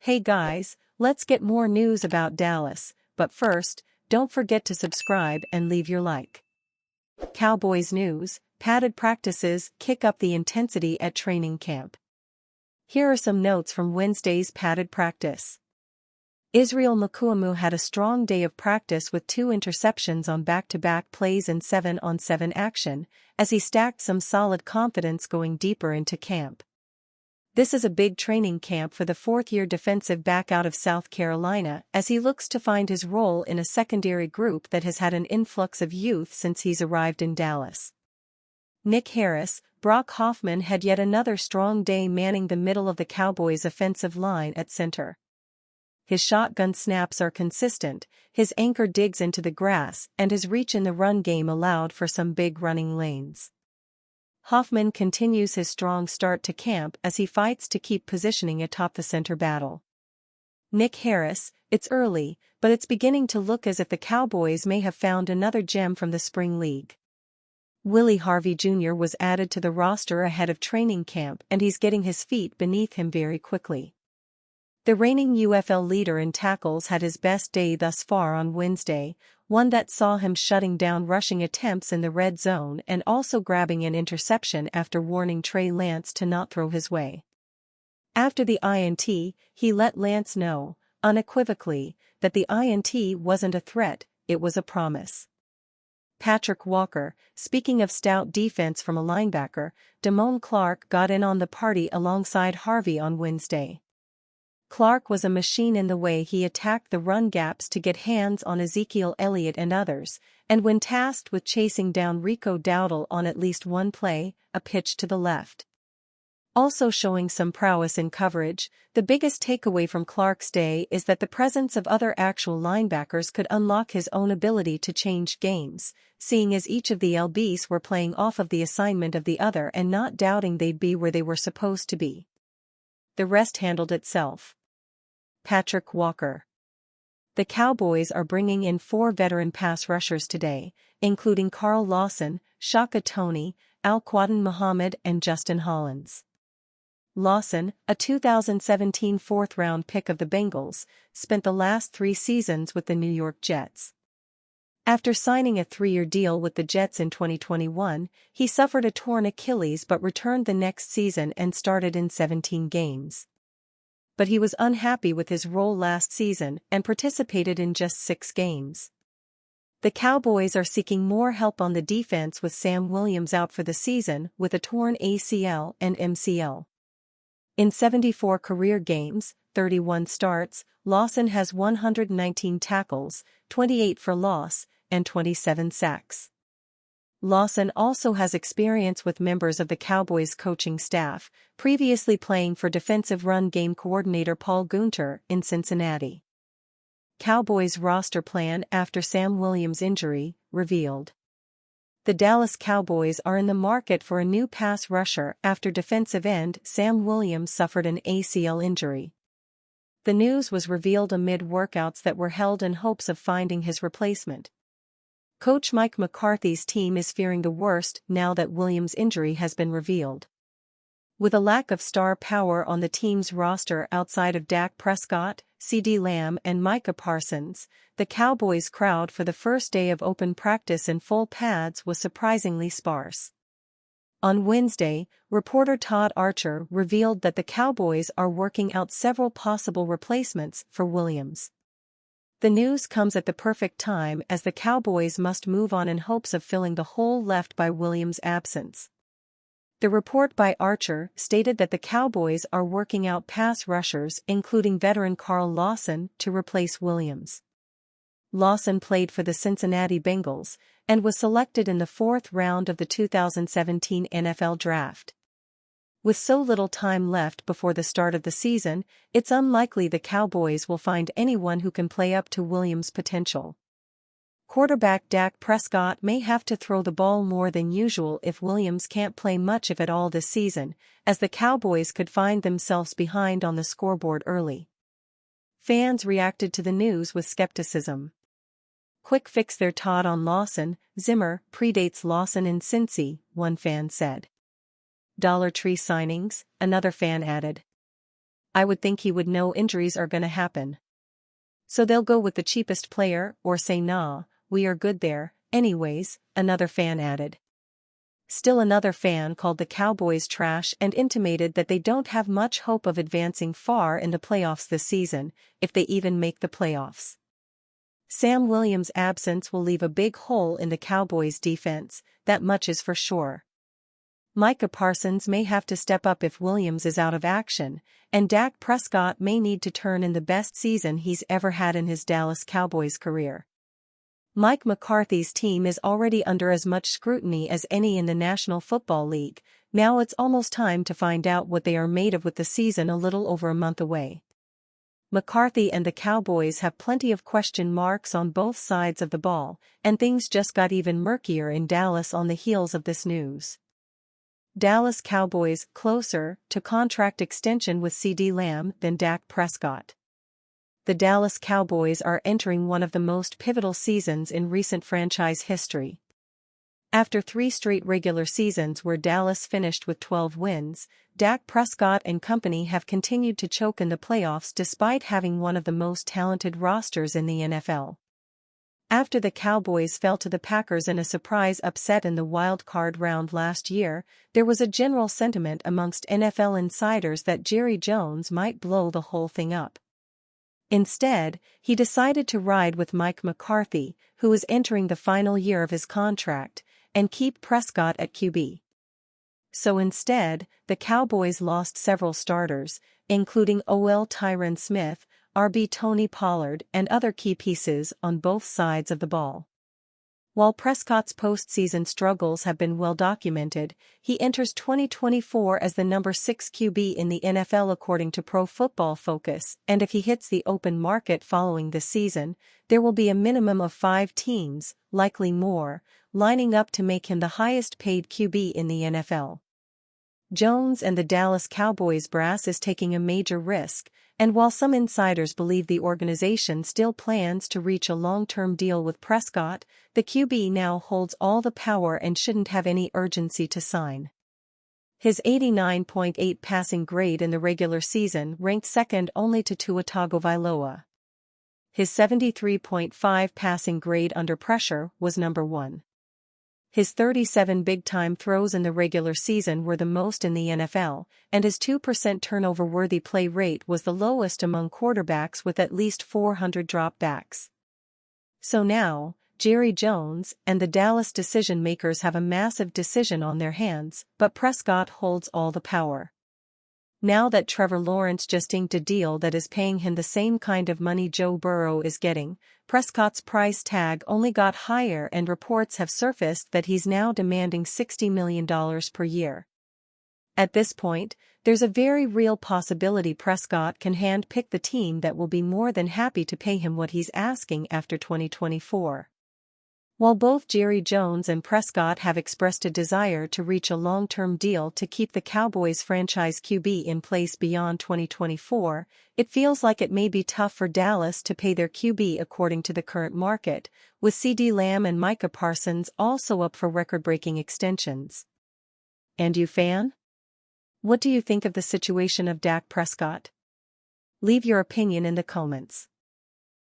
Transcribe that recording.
Hey guys, let's get more news about Dallas, but first, don't forget to subscribe and leave your like. Cowboys news: padded practices kick up the intensity at training camp. Here are some notes from Wednesday's padded practice. Israel Mukuamu had a strong day of practice with 2 interceptions on back-to-back plays and 7-on-7 action, as he stacked some solid confidence going deeper into camp. This is a big training camp for the fourth-year defensive back out of South Carolina as he looks to find his role in a secondary group that has had an influx of youth since he's arrived in Dallas. Nick Harris, Brock Hoffman had yet another strong day manning the middle of the Cowboys' offensive line at center. His shotgun snaps are consistent, his anchor digs into the grass, and his reach in the run game allowed for some big running lanes. Hoffman continues his strong start to camp as he fights to keep positioning atop the center battle. Nick Harris: it's early, but it's beginning to look as if the Cowboys may have found another gem from the spring league. Willie Harvey Jr. was added to the roster ahead of training camp and he's getting his feet beneath him very quickly. The reigning UFL leader in tackles had his best day thus far on Wednesday, one that saw him shutting down rushing attempts in the red zone and also grabbing an interception after warning Trey Lance to not throw his way. After the INT, he let Lance know, unequivocally, that the INT wasn't a threat, it was a promise. Patrick Walker: speaking of stout defense from a linebacker, Damone Clark got in on the party alongside Harvey on Wednesday. Clark was a machine in the way he attacked the run gaps to get hands on Ezekiel Elliott and others, and when tasked with chasing down Rico Dowdle on at least one play, a pitch to the left. Also showing some prowess in coverage, the biggest takeaway from Clark's day is that the presence of other actual linebackers could unlock his own ability to change games, seeing as each of the LBs were playing off of the assignment of the other and not doubting they'd be where they were supposed to be. The rest handled itself. Patrick Walker: the Cowboys are bringing in 4 veteran pass rushers today, including Carl Lawson, Shaka Toney, Al-Quadin Muhammad and Justin Hollins. Lawson, a 2017 fourth-round pick of the Bengals, spent the last 3 seasons with the New York Jets. After signing a 3-year deal with the Jets in 2021, he suffered a torn Achilles but returned the next season and started in 17 games. But he was unhappy with his role last season and participated in just 6 games. The Cowboys are seeking more help on the defense with Sam Williams out for the season with a torn ACL and MCL. In 74 career games, 31 starts, Lawson has 119 tackles, 28 for loss, and 27 sacks. Lawson also has experience with members of the Cowboys coaching staff, previously playing for defensive run game coordinator Paul Guenther in Cincinnati. Cowboys roster plan after Sam Williams' injury, revealed. The Dallas Cowboys are in the market for a new pass rusher after defensive end Sam Williams suffered an ACL injury. The news was revealed amid workouts that were held in hopes of finding his replacement. Coach Mike McCarthy's team is fearing the worst now that Williams' injury has been revealed. With a lack of star power on the team's roster outside of Dak Prescott, CeeDee Lamb and Micah Parsons, the Cowboys' crowd for the first day of open practice in full pads was surprisingly sparse. On Wednesday, reporter Todd Archer revealed that the Cowboys are working out several possible replacements for Williams. The news comes at the perfect time as the Cowboys must move on in hopes of filling the hole left by Williams' absence. The report by Archer stated that the Cowboys are working out pass rushers including veteran Carl Lawson to replace Williams. Lawson played for the Cincinnati Bengals and was selected in the 4th round of the 2017 NFL Draft. With so little time left before the start of the season, it's unlikely the Cowboys will find anyone who can play up to Williams' potential. Quarterback Dak Prescott may have to throw the ball more than usual if Williams can't play much if at all this season, as the Cowboys could find themselves behind on the scoreboard early. Fans reacted to the news with skepticism. Quick fix there, Todd on Lawson. Zimmer predates Lawson in Cincy, one fan said. Dollar Tree signings, another fan added. I would think he would know injuries are gonna happen. So they'll go with the cheapest player or say nah, we are good there, anyways, another fan added. Still another fan called the Cowboys trash and intimated that they don't have much hope of advancing far in the playoffs this season, if they even make the playoffs. Sam Williams' absence will leave a big hole in the Cowboys' defense, that much is for sure. Micah Parsons may have to step up if Williams is out of action, and Dak Prescott may need to turn in the best season he's ever had in his Dallas Cowboys career. Mike McCarthy's team is already under as much scrutiny as any in the National Football League. Now it's almost time to find out what they are made of with the season a little over a month away. McCarthy and the Cowboys have plenty of question marks on both sides of the ball, and things just got even murkier in Dallas on the heels of this news. Dallas Cowboys closer to contract extension with CeeDee Lamb than Dak Prescott. The Dallas Cowboys are entering one of the most pivotal seasons in recent franchise history. After 3 straight regular seasons where Dallas finished with 12 wins, Dak Prescott and company have continued to choke in the playoffs despite having one of the most talented rosters in the NFL. After the Cowboys fell to the Packers in a surprise upset in the wild card round last year, there was a general sentiment amongst NFL insiders that Jerry Jones might blow the whole thing up. Instead, he decided to ride with Mike McCarthy, who is entering the final year of his contract, and keep Prescott at QB. So instead, the Cowboys lost several starters, including OL Tyron Smith, RB Tony Pollard and other key pieces on both sides of the ball. While Prescott's postseason struggles have been well documented, he enters 2024 as the number 6 QB in the NFL according to Pro Football Focus, and if he hits the open market following this season, there will be a minimum of 5 teams, likely more, lining up to make him the highest-paid QB in the NFL. Jones and the Dallas Cowboys brass is taking a major risk, and while some insiders believe the organization still plans to reach a long-term deal with Prescott, the QB now holds all the power and shouldn't have any urgency to sign. His 89.8 passing grade in the regular season ranked second only to Tua Tagovailoa. His 73.5 passing grade under pressure was number 1. His 37 big-time throws in the regular season were the most in the NFL, and his 2% turnover-worthy play rate was the lowest among quarterbacks with at least 400 dropbacks. So now, Jerry Jones and the Dallas decision-makers have a massive decision on their hands, but Prescott holds all the power. Now that Trevor Lawrence just inked a deal that is paying him the same kind of money Joe Burrow is getting, Prescott's price tag only got higher and reports have surfaced that he's now demanding $60 million per year. At this point, there's a very real possibility Prescott can hand-pick the team that will be more than happy to pay him what he's asking after 2024. While both Jerry Jones and Prescott have expressed a desire to reach a long-term deal to keep the Cowboys franchise QB in place beyond 2024, it feels like it may be tough for Dallas to pay their QB according to the current market, with CeeDee Lamb and Micah Parsons also up for record-breaking extensions. And you fan? What do you think of the situation of Dak Prescott? Leave your opinion in the comments.